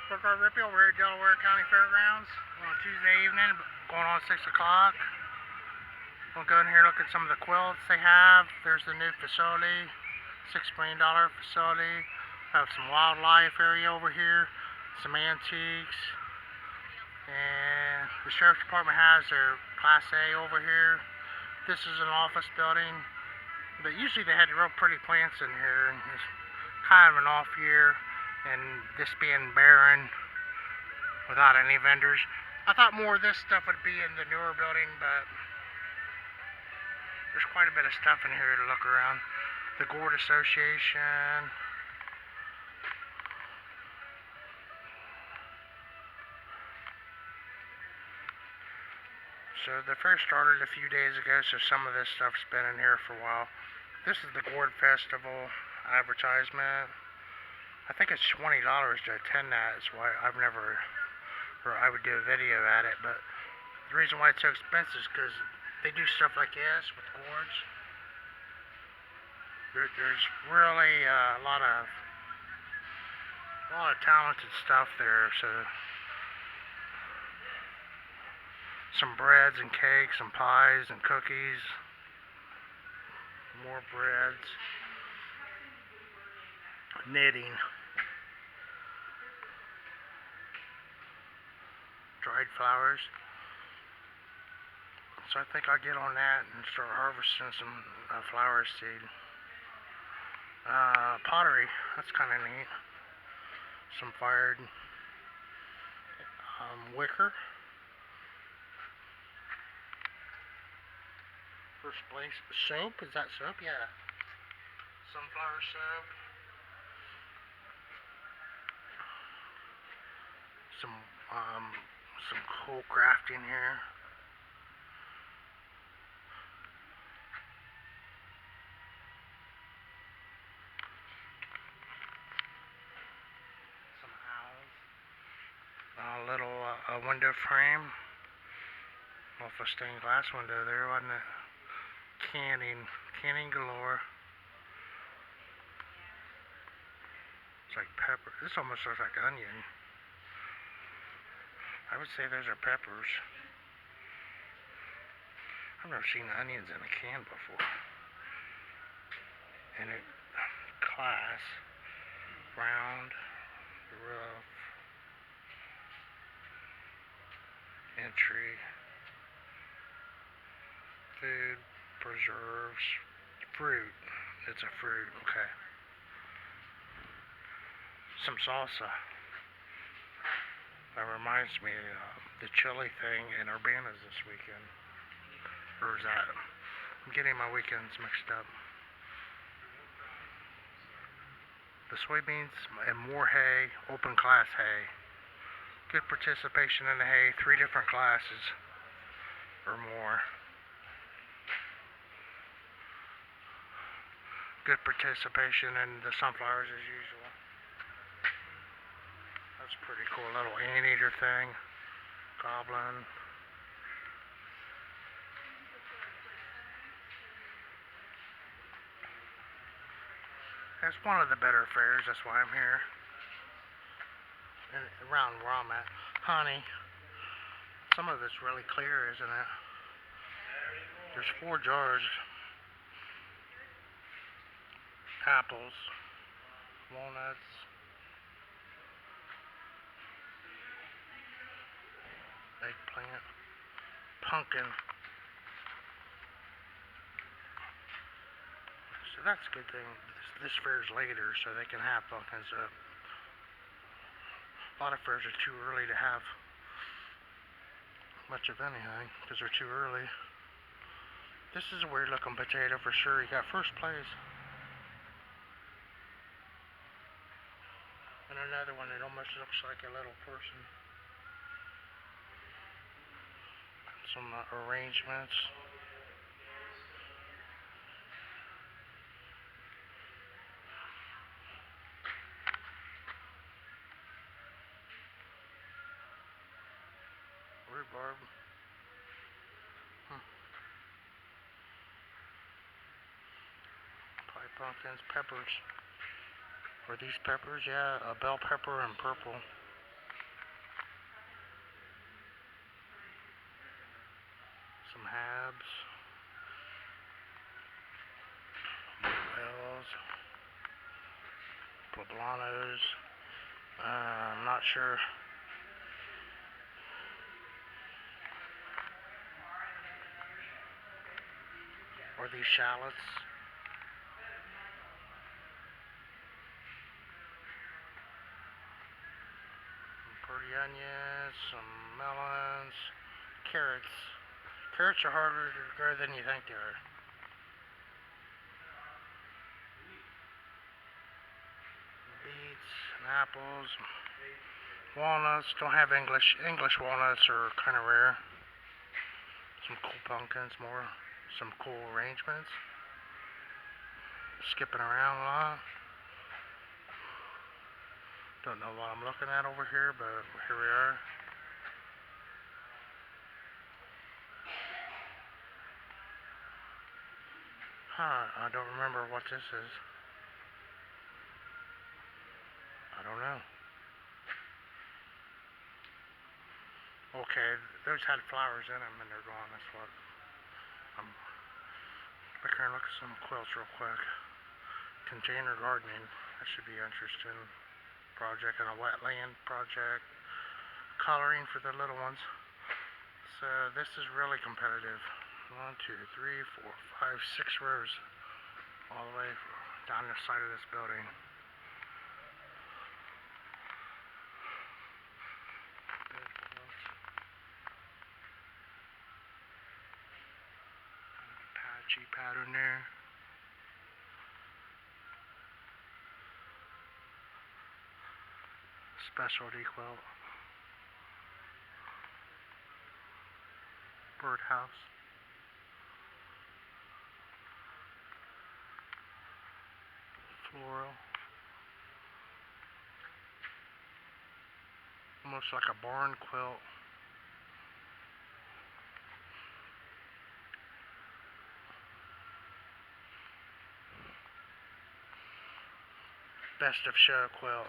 Rippy over here at Delaware County Fairgrounds on Tuesday evening, going on 6 o'clock. We'll go in here and look at some of the quilts they have. There's the new facility, $6 million facility. Have some wildlife area over here, some antiques, and the Sheriff's Department has their Class A over here. This is an office building, but usually they had real pretty plants in here, and it's kind of an off year, and this being barren without any vendors. I thought more of this stuff would be in the newer building, but there's quite a bit of stuff in here to look around. The Gourd Association. So the fair started a few days ago, so some of this stuff's been in here for a while. This is the Gourd Festival advertisement. I think it's $20 to attend that. Is why I would do a video at it, but the reason why it's so expensive is because they do stuff like this with gourds. There's really a lot of talented stuff there. So some breads and cakes and pies and cookies, more breads, knitting, dried flowers. So I think I'll get on that and start harvesting some flower seed. Pottery, that's kind of neat. Some fired wicker. First place, soap, is that soap? Yeah. Sunflower soap. Some cool crafting here. Some owls. A little window frame. Off a stained glass window there, wasn't it? Canning galore. It's like pepper. This almost looks like onion. I would say those are peppers. I've never seen onions in a can before. And it, class, round, rough, entry, food, preserves, fruit. It's a fruit, okay. Some salsa. That reminds me of the chili thing in Urbana's this weekend. Or is that? I'm getting my weekends mixed up. The soybeans and more hay, open class hay. Good participation in the hay, 3 different classes or more. Good participation in the sunflowers as usual. That's pretty cool. Little anteater thing. Goblin. It's one of the better fairs, that's why I'm here. And around where I'm at. Honey. Some of it's really clear, isn't it? There's 4 jars. Apples. Walnuts. Eggplant. Pumpkin. So that's a good thing. This fair's later, so they can have pumpkins up. A lot of fairs are too early to have much of anything because they're too early. This is a weird looking potato for sure. You got first place. And another one that almost looks like a little person. Some arrangements. Rhubarb. Pie pumpkins, peppers. Are these peppers? Yeah, a bell pepper and purple. Habs. Wells. Poblanos. I'm not sure. Or these shallots. Some pretty onions, some melons, carrots. Carrots are harder to grow than you think they are. Beets and apples. Walnuts. Don't have English. English walnuts are kind of rare. Some cool pumpkins, more. Some cool arrangements. Skipping around a lot. Don't know what I'm looking at over here, but here we are. I don't remember what this is. I don't know. Okay, those had flowers in them and they're gone. That's what I'm look here and look at some quilts real quick. Container gardening. That should be interesting. Project and a wetland project. Coloring for the little ones. So this is really competitive. 1, 2, 3, 4, 5, 6 rows all the way down the side of this building. Patchy pattern there. Specialty quilt. Birdhouse. Floral. Almost like a barn quilt. Best of show quilt.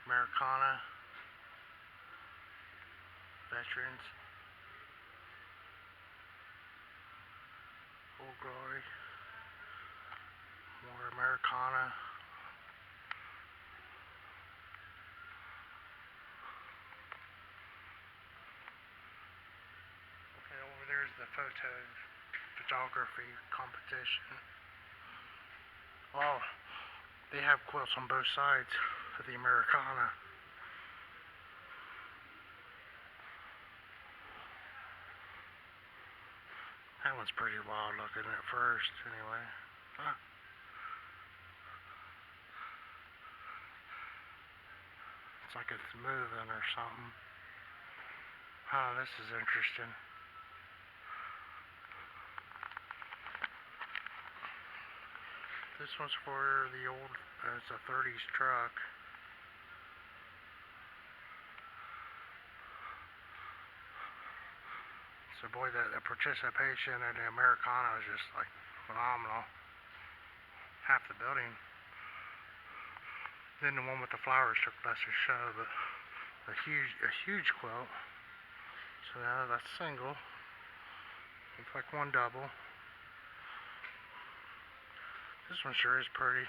Americana. Veterans. Old Glory. More Americana. Okay, over there's the photography competition. Oh, they have quilts on both sides of the Americana. That one's pretty wild looking at first, anyway. Huh. It's like it's moving or something. This is interesting. This one's for the old, it's a 30s truck. So boy, the participation in the Americana is just like phenomenal. Half the building. Then the one with the flowers took best of show, but a huge quilt. So now that's single. Looks like one double. This one sure is pretty.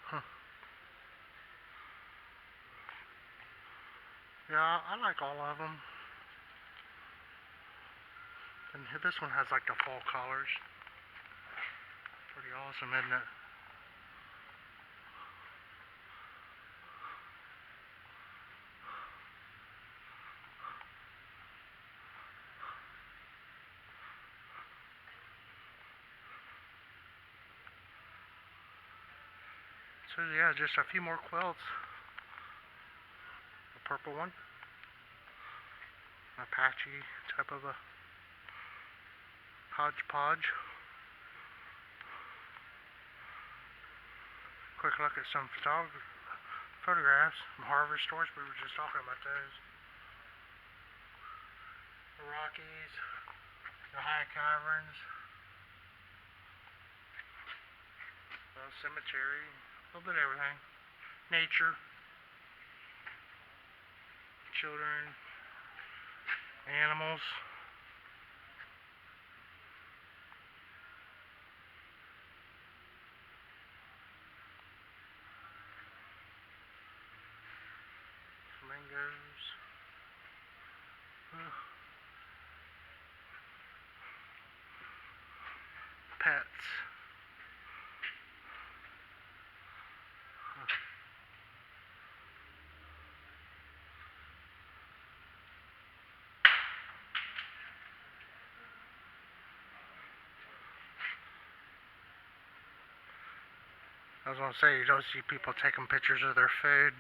Huh. Yeah, I like all of them. And this one has like the fall colors. Pretty awesome, isn't it? So yeah, just a few more quilts. A purple one. Apache type of a hodgepodge. Quick look at some photographs from Harvard stores. We were just talking about those. The Rockies, the high caverns. cemetery, a little bit of everything. Nature, children, animals. Flamingos. Pets. I was gonna say, you don't see people taking pictures of their food.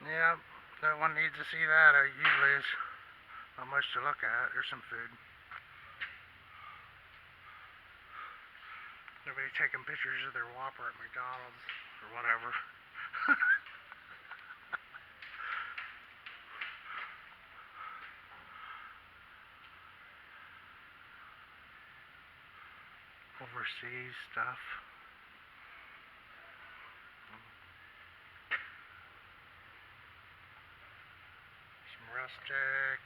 Yeah, no one needs to see that. Usually it's not much to look at. There's some food. Nobody taking pictures of their Whopper at McDonald's or whatever. Overseas stuff. Some rustic.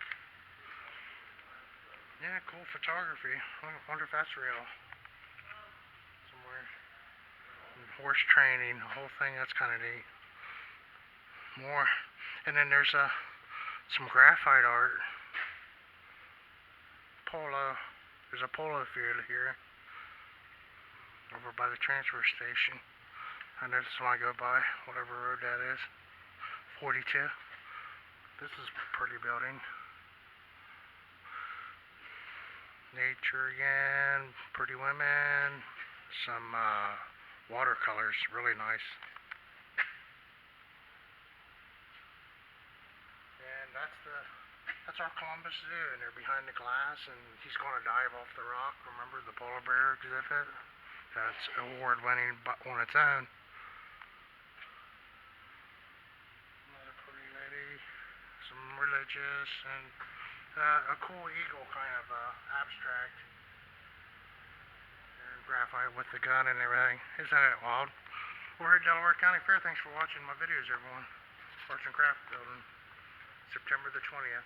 Yeah, cool photography. I wonder if that's real. Somewhere. And horse training, the whole thing. That's kind of neat. More. And then there's some graphite art. Polo. There's a polo field here. Over by the transfer station. I notice when I go by, whatever road that is. 42. This is a pretty building. Nature again, pretty women, some watercolors, really nice. And that's our Columbus Zoo, and they're behind the glass, and he's going to dive off the rock. Remember the polar bear exhibit? That's award-winning on its own. Another pretty lady, some religious, and a cool eagle kind of abstract. And graphite with the gun and everything. Isn't that wild? We're at Delaware County Fair. Thanks for watching my videos, everyone. Arts and Craft Building, September the 20th.